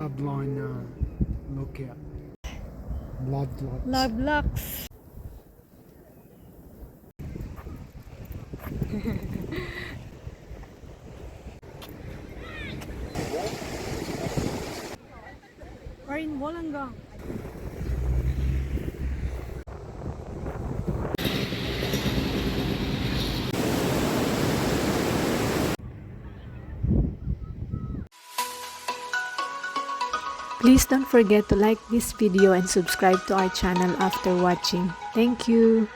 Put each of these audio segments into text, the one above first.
Sublime Lookout. Blood. Love locks. We're in Wollongong. Please don't forget to like this video and subscribe to our channel after watching. Thank you.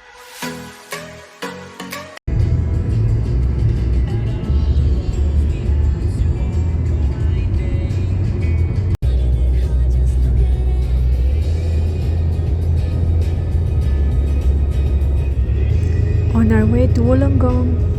On our way to Wollongong.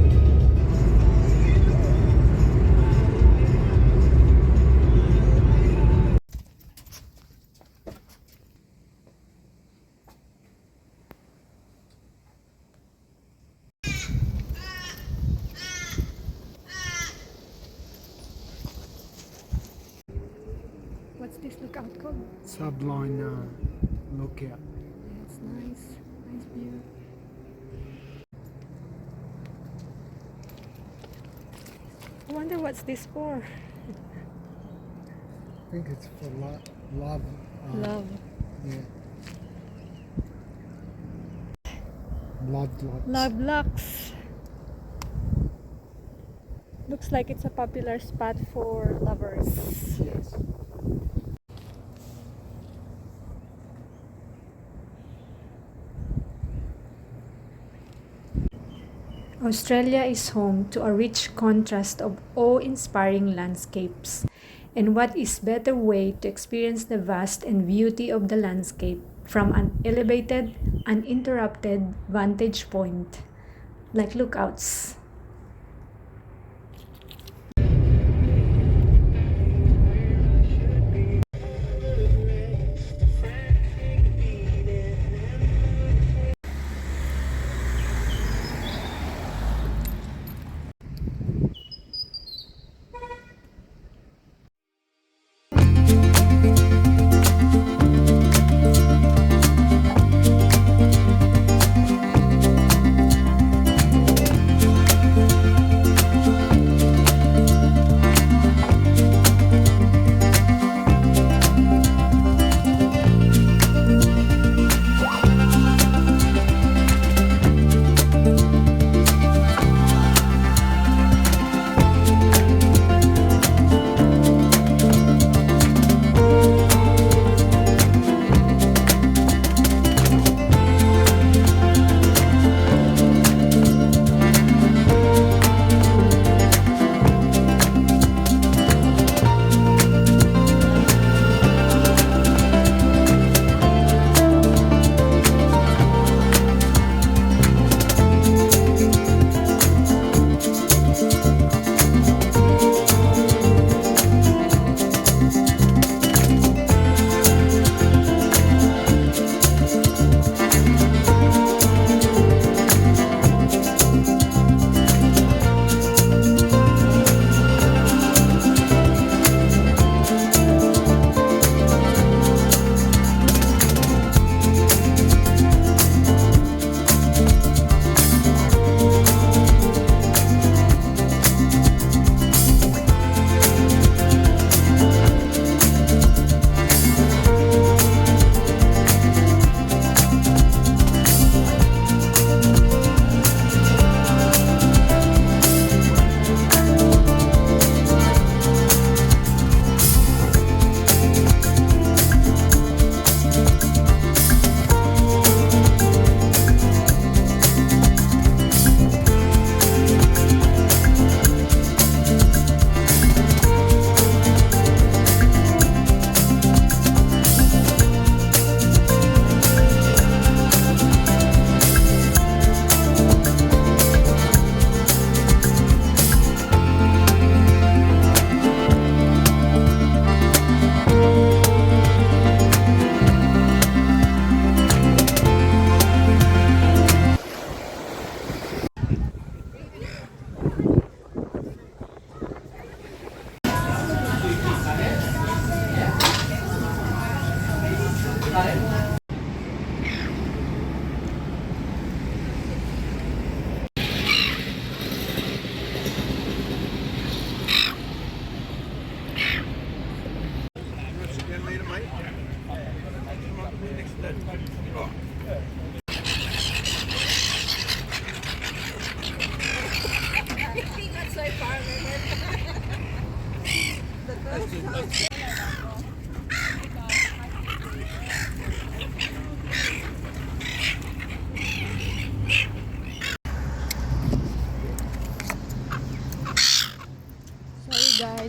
What's this lookout called? Sublime Lookout. It's nice. Nice view. I wonder what's this for. I think it's for love. Love. Yeah. Blood. Love locks. Looks like it's a popular spot for lovers. Yes. Australia is home to a rich contrast of awe-inspiring landscapes. And what is better way to experience the vast and beauty of the landscape from an elevated, uninterrupted vantage point, like lookouts.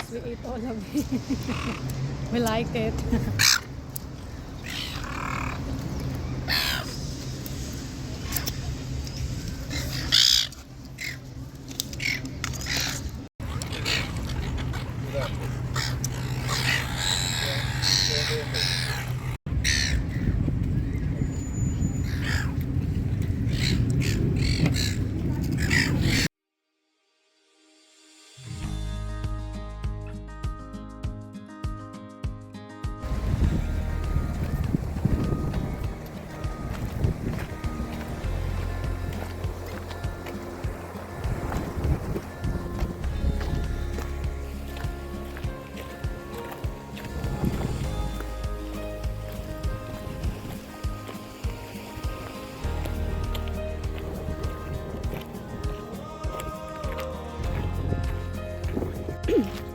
because we ate all of it. We liked it.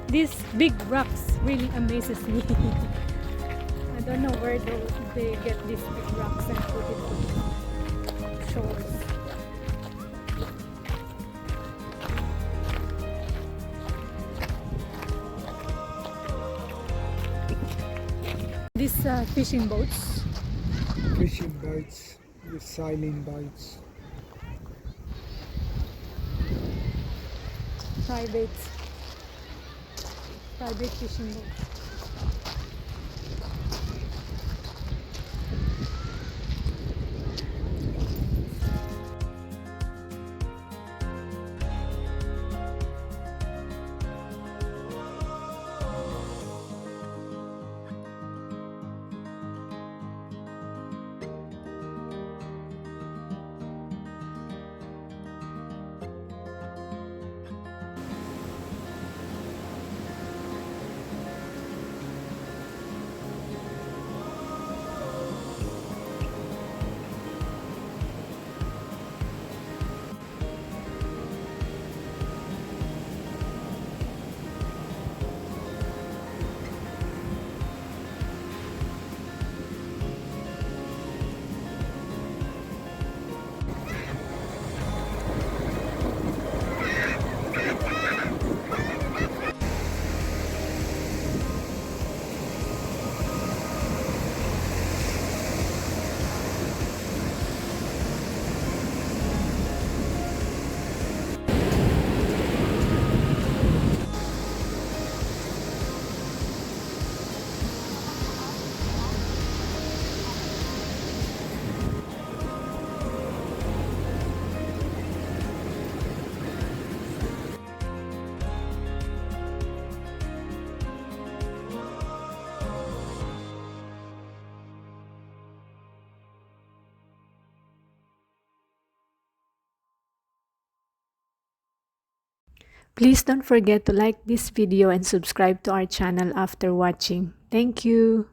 These big rocks really amazes me. I don't know where they get these big rocks and put it on shores. These fishing boats. Fishing boats with sailing boats. Private fishing boats. Please don't forget to like this video and subscribe to our channel after watching. Thank you.